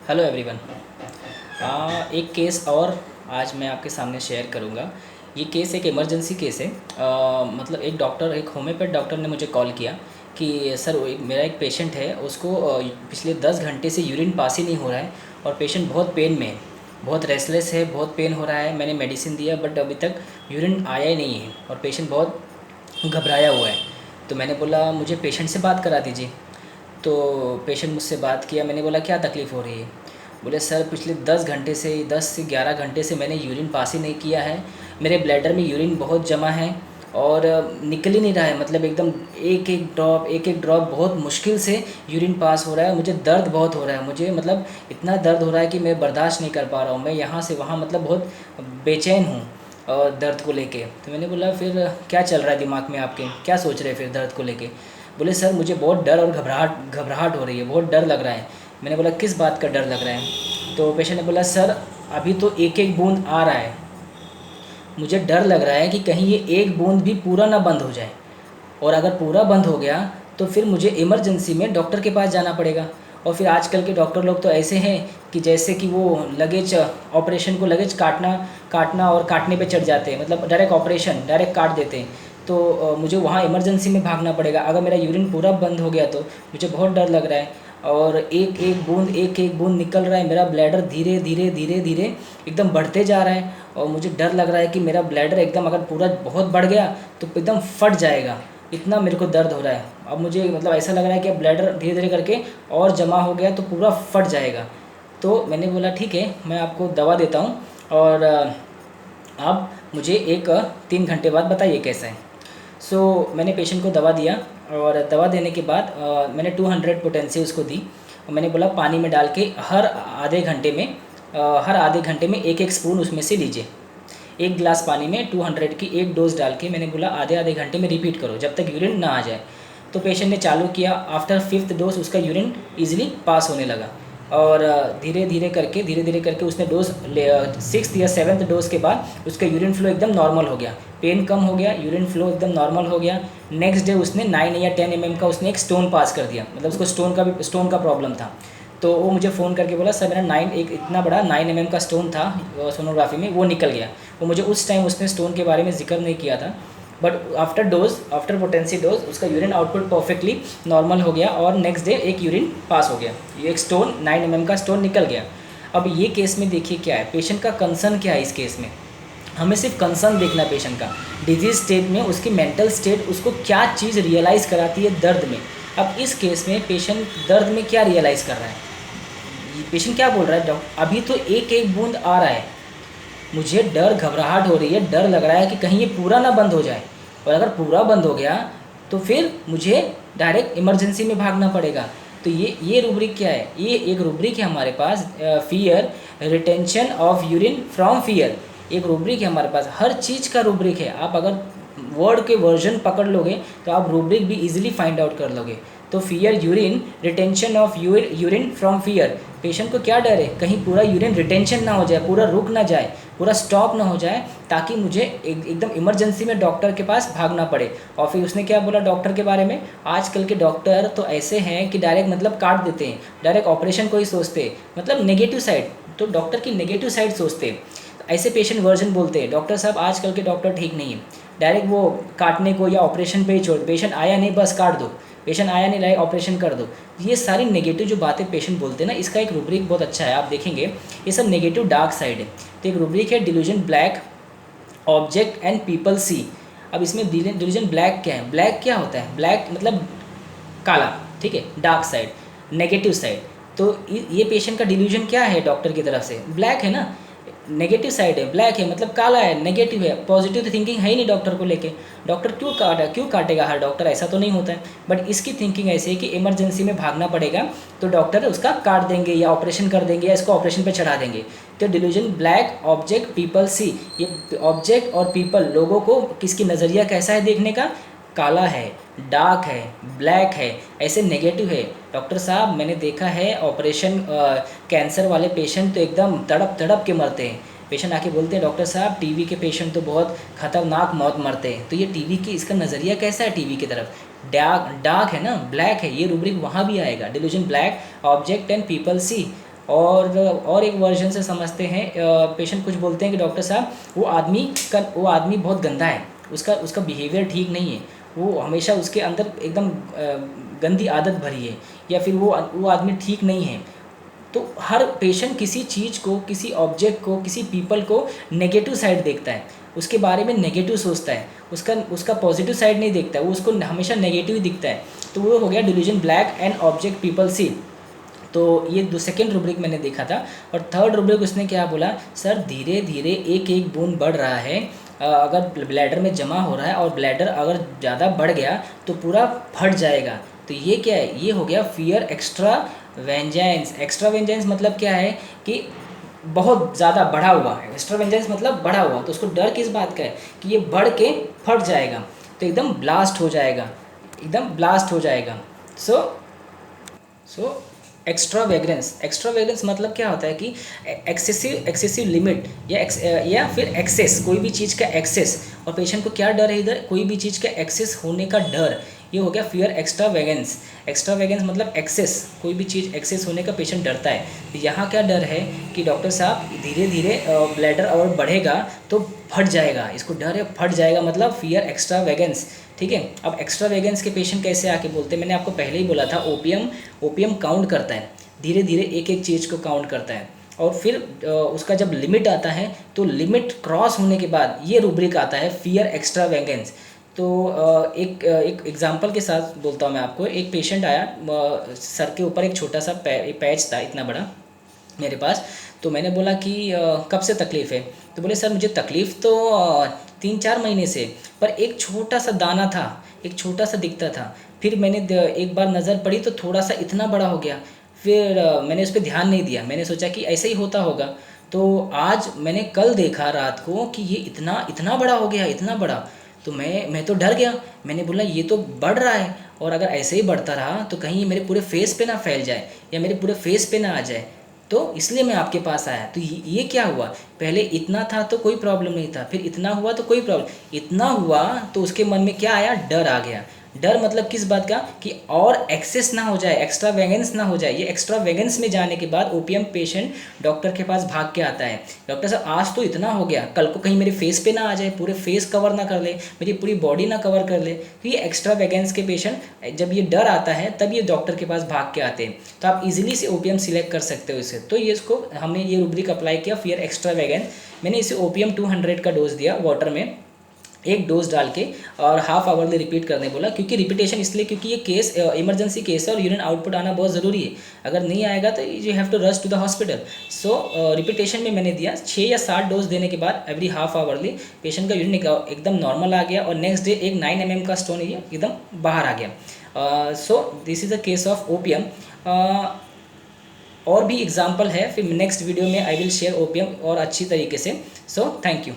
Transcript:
Hello everyone. एक case और आज मैं आपके सामने शेयर करूंगा। ये केस एक इमरजेंसी केस है। मतलब एक होम्योपैथ डॉक्टर ने मुझे कॉल किया कि सर मेरा एक पेशेंट है, उसको पिछले 10 घंटे से यूरिन पास ही नहीं हो रहा है और पेशेंट बहुत पेन में है, बहुत रेस्टलेस है, बहुत पेन हो रहा है। मैंने मेडिसिन दिया बट अभी तक यूरिन आया ही नहीं है और पेशेंट बहुत घबराया हुआ है। तो मैंने बोला मुझे पेशेंट से बात करा दीजिए। तो पेशेंट मुझसे बात किया, मैंने बोला क्या तकलीफ़ हो रही है। बोले सर पिछले 10 से 11 घंटे से मैंने यूरिन पास ही नहीं किया है, मेरे ब्लैडर में यूरिन बहुत जमा है और निकल ही नहीं रहा है। मतलब एकदम एक एक ड्रॉप बहुत मुश्किल से यूरिन पास हो रहा है। मुझे दर्द बहुत हो रहा है, मुझे मतलब इतना दर्द हो रहा है कि मैं बर्दाश्त नहीं कर पा रहा हूँ। मैं यहाँ से वहाँ मतलब बहुत बेचैन हूँ और दर्द को लेके। तो मैंने बोला फिर क्या चल रहा है दिमाग में आपके, क्या सोच रहे हैं फिर दर्द को लेके। बोले सर मुझे बहुत डर और घबराहट घबराहट हो रही है, बहुत डर लग रहा है। मैंने बोला किस बात का डर लग रहा है। तो पेशेंट ने बोला सर अभी तो एक एक बूंद आ रहा है, मुझे डर लग रहा है कि कहीं ये एक बूंद भी पूरा ना बंद हो जाए, और अगर पूरा बंद हो गया तो फिर मुझे इमरजेंसी में डॉक्टर के पास जाना पड़ेगा। और फिर आजकल के डॉक्टर लोग तो ऐसे हैं कि जैसे कि वो लगेज ऑपरेशन को लगेज काटना काटना और काटने पे चढ़ जाते हैं, मतलब डायरेक्ट ऑपरेशन डायरेक्ट काट देते हैं। तो मुझे वहाँ इमरजेंसी में भागना पड़ेगा। अगर मेरा यूरिन पूरा बंद हो गया तो मुझे बहुत डर लग रहा है और एक एक बूंद निकल रहा है। मेरा ब्लैडर धीरे धीरे धीरे धीरे एकदम बढ़ते जा रहा है और मुझे डर लग रहा है कि मेरा ब्लैडर एकदम अगर पूरा बहुत बढ़ गया तो एकदम फट जाएगा, इतना मेरे को दर्द हो रहा है। अब मुझे मतलब ऐसा लग रहा है कि अब ब्लैडर धीरे धीरे करके और जमा हो गया तो पूरा फट जाएगा। तो मैंने बोला ठीक है मैं आपको दवा देता हूँ और आप मुझे 3 घंटे बाद बताइए कैसा है। मैंने पेशेंट को दवा दिया और दवा देने के बाद मैंने 200 पोटेंसी उसको दी और मैंने बोला पानी में डाल के हर आधे घंटे में एक एक स्पून उसमें से लीजिए। एक गिलास पानी में 200 की एक डोज डाल के मैंने बोला आधे आधे घंटे में रिपीट करो जब तक यूरिन ना आ जाए। तो पेशेंट ने चालू किया। आफ्टर 5th डोज उसका यूरिन इजीली पास होने लगा और धीरे धीरे करके उसने डोज 6th या 7th डोज के बाद उसका यूरिन फ्लो एकदम नॉर्मल हो गया, पेन कम हो गया, यूरिन फ्लो एकदम नॉर्मल हो गया। नेक्स्ट डे उसने 9 या 10 का उसने एक स्टोन पास कर दिया, मतलब उसको स्टोन का प्रॉब्लम था। तो वो मुझे फ़ोन करके बोला सर मेरा एक इतना बड़ा 9 का स्टोन था सोनोग्राफी में, वो निकल गया। वो मुझे उस टाइम उसने स्टोन के बारे में जिक्र नहीं किया था, बट आफ्टर पोटेंसी डोज उसका यूरिन आउटपुट परफेक्टली नॉर्मल हो गया और नेक्स्ट डे एक यूरिन पास हो गया, ये एक स्टोन 9 का स्टोन निकल गया। अब ये केस में देखिए क्या है, पेशेंट का कंसर्न क्या है। इस केस में हमें सिर्फ कंसर्न देखना है पेशेंट का, डिजीज स्टेट में उसकी मेंटल स्टेट उसको क्या चीज़ रियलाइज़ कराती है दर्द में। अब इस केस में पेशेंट दर्द में क्या रियलाइज़ कर रहा है, पेशेंट क्या बोल रहा है, डॉक्टर अभी तो एक एक बूंद आ रहा है, मुझे डर घबराहट हो रही है, डर लग रहा है कि कहीं ये पूरा ना बंद हो जाए, और अगर पूरा बंद हो गया तो फिर मुझे डायरेक्ट इमरजेंसी में भागना पड़ेगा। तो ये रूब्रिक क्या है, ये एक रूब्रिक है हमारे पास, fear retention of urine from fear, एक रूब्रिक है हमारे पास, हर चीज़ का रूब्रिक है। आप अगर वर्ड के वर्जन पकड़ लोगे तो आप रूब्रिक भी इजीली फाइंड आउट कर लोगे। तो fear urine retention of urine from fear, patient को क्या डर है कहीं पूरा यूरिन रिटेंशन ना हो जाए, पूरा रुक ना जाए, पूरा स्टॉप ना हो जाए, ताकि मुझे एकदम इमरजेंसी में डॉक्टर के पास भागना पड़े। और फिर उसने क्या बोला डॉक्टर के बारे में, आजकल के डॉक्टर तो ऐसे हैं कि डायरेक्ट मतलब काट देते हैं, डायरेक्ट ऑपरेशन को ही सोचते हैं, मतलब नेगेटिव साइड, तो डॉक्टर की नेगेटिव साइड सोचते हैं। ऐसे पेशेंट वर्जन बोलते हैं डॉक्टर साहब आजकल के डॉक्टर ठीक नहीं है, डायरेक्ट वो काटने को या ऑपरेशन पे ही छोड़, पेशेंट आया नहीं बस काट दो, पेशेंट आया नहीं लाइक ऑपरेशन कर दो। ये सारी नेगेटिव जो बातें पेशेंट बोलते हैं ना, इसका एक रूब्रिक बहुत अच्छा है, आप देखेंगे ये सब नेगेटिव डार्क साइड है। तो एक रूब्रिक है delusion black object and people see. अब इसमें डिल्यूजन ब्लैक क्या है, ब्लैक क्या होता है, ब्लैक मतलब काला, ठीक है, डार्क साइड, नेगेटिव साइड। तो ये पेशेंट का डिल्यूजन क्या है डॉक्टर की तरफ से, ब्लैक है ना, नेगेटिव साइड है, ब्लैक है मतलब काला है, नेगेटिव है, पॉजिटिव थिंकिंग है ही नहीं डॉक्टर को लेके। डॉक्टर क्यों काटेगा हर डॉक्टर, ऐसा तो नहीं होता है, बट इसकी थिंकिंग ऐसी है कि इमरजेंसी में भागना पड़ेगा तो डॉक्टर उसका काट देंगे या ऑपरेशन कर देंगे या इसको ऑपरेशन पे चढ़ा देंगे। तो delusion black object people see, ये ऑब्जेक्ट और पीपल लोगों को किसकी नज़रिया कैसा है देखने का, काला है, डार्क है, ब्लैक है, ऐसे नेगेटिव है। डॉक्टर साहब मैंने देखा है ऑपरेशन कैंसर वाले पेशेंट तो एकदम तड़प तड़प के मरते हैं। पेशेंट आके बोलते हैं डॉक्टर साहब टीबी के पेशेंट तो बहुत खतरनाक मौत मरते हैं। तो ये टीबी की इसका नज़रिया कैसा है टीबी की तरफ, डार्क डार्क है ना, ब्लैक है, ये रूब्रिक वहाँ भी आएगा, delusion black object and people see. और एक वर्जन से समझते हैं। पेशेंट कुछ बोलते हैं कि डॉक्टर साहब वो आदमी बहुत गंदा है, उसका उसका बिहेवियर ठीक नहीं है, वो हमेशा उसके अंदर एकदम गंदी आदत भरी है, या फिर वो आदमी ठीक नहीं है। तो हर पेशेंट किसी चीज़ को, किसी ऑब्जेक्ट को, किसी पीपल को नेगेटिव साइड देखता है, उसके बारे में नेगेटिव सोचता है, उसका उसका पॉजिटिव साइड नहीं देखता है, वो उसको हमेशा नेगेटिव ही दिखता है। तो वो हो गया delusion black and object people see. तो ये सेकेंड रूब्रिक मैंने देखा था। और थर्ड रूब्रिक उसने क्या बोला, सर धीरे धीरे एक एक बूंद बढ़ रहा है, अगर ब्लैडर में जमा हो रहा है और ब्लैडर अगर ज़्यादा बढ़ गया तो पूरा फट जाएगा। तो ये क्या है, ये हो गया fear extra vengeance. Extra vengeance मतलब क्या है कि बहुत ज़्यादा बढ़ा हुआ। एक्स्ट्रा वेंजेंस मतलब बढ़ा हुआ, तो उसको डर किस बात का है कि ये बढ़ के फट जाएगा, तो एकदम ब्लास्ट हो जाएगा, एकदम ब्लास्ट हो जाएगा। सो एक्स्ट्रा वेगरेंस मतलब क्या होता है कि एक्सेसिव लिमिट या फिर एक्सेस, कोई भी चीज़ का एक्सेस। और पेशेंट को क्या डर है इधर, कोई भी चीज़ का एक्सेस होने का डर, ये हो गया फियर एक्स्ट्रा वेगेंस। एक्स्ट्रा वेगेंस मतलब एक्सेस, कोई भी चीज़ एक्सेस होने का पेशेंट डरता है। तो यहाँ क्या डर है कि डॉक्टर साहब धीरे धीरे ब्लैडर और बढ़ेगा तो फट जाएगा, इसको डर है फट जाएगा, मतलब फियर एक्स्ट्रा वेगेंस। ठीक है। अब एक्स्ट्रा वेगेंस के पेशेंट कैसे आके बोलते हैं, मैंने आपको पहले ही बोला था, ओपीएम काउंट करता है, धीरे धीरे एक एक चीज़ को काउंट करता है, और फिर उसका जब लिमिट आता है तो लिमिट क्रॉस होने के बाद ये रूब्रिक आता है फियर एक्स्ट्रा वेगेंस। तो एक एग्जांपल के साथ बोलता हूँ मैं आपको। एक पेशेंट आया, सर के ऊपर एक छोटा सा पैच था इतना बड़ा मेरे पास। तो मैंने बोला कि कब से तकलीफ़ है, तो बोले सर मुझे तकलीफ़ तो 3-4 महीने से, पर एक छोटा सा दाना था, एक छोटा सा दिखता था, फिर मैंने एक बार नज़र पड़ी तो थोड़ा सा इतना बड़ा हो गया, फिर मैंने उस पर ध्यान नहीं दिया, मैंने सोचा कि ऐसे ही होता होगा। तो आज मैंने कल देखा रात को कि ये इतना इतना बड़ा हो गया, इतना बड़ा। तो मैं तो डर गया, मैंने बोला ये तो बढ़ रहा है, और अगर ऐसे ही बढ़ता रहा तो कहीं ये मेरे पूरे फेस पे ना फैल जाए या मेरे पूरे फेस पे ना आ जाए, तो इसलिए मैं आपके पास आया। तो ये क्या हुआ, पहले इतना था तो कोई प्रॉब्लम नहीं था, फिर इतना हुआ तो कोई प्रॉब्लम, इतना हुआ तो उसके मन में क्या आया, डर आ गया। डर मतलब किस बात का कि और एक्सेस ना हो जाए, एक्स्ट्रा वेगेंस ना हो जाए। ये एक्स्ट्रा वेगेंस में जाने के बाद ओपीएम पेशेंट डॉक्टर के पास भाग के आता है, डॉक्टर साहब आज तो इतना हो गया, कल को कहीं मेरे फेस पे ना आ जाए, पूरे फेस कवर ना कर ले, मेरी पूरी बॉडी ना कवर कर ले। तो ये एक्स्ट्रा वेगेंस के पेशेंट जब ये डर आता है तब ये डॉक्टर के पास भाग के आते हैं। तो आप इजीली से ओपीएम सिलेक्ट कर सकते हो इसे। तो ये इसको हमने ये रूब्रिक अप्लाई किया फियर एक्स्ट्रा वेगेंस। मैंने इसे ओपीएम 200 का डोज दिया वाटर में, एक डोज डाल के, और हाफ आवरली रिपीट करने बोला। क्योंकि रिपीटेशन इसलिए क्योंकि ये केस इमरजेंसी केस है और यूरिन आउटपुट आना बहुत ज़रूरी है, अगर नहीं आएगा तो you have to rush to the hospital. So repetition में मैंने दिया 6 या 7 डोज देने के बाद एवरी हाफ आवरली पेशेंट का यूरिन एकदम नॉर्मल आ गया, और नेक्स्ट डे एक 9 mm का स्टोन ये एकदम बाहर आ गया। So this is the case of OPM. और भी एग्जाम्पल है, फिर नेक्स्ट वीडियो में आई विल शेयर ओपीएम और अच्छी तरीके से। So thank you.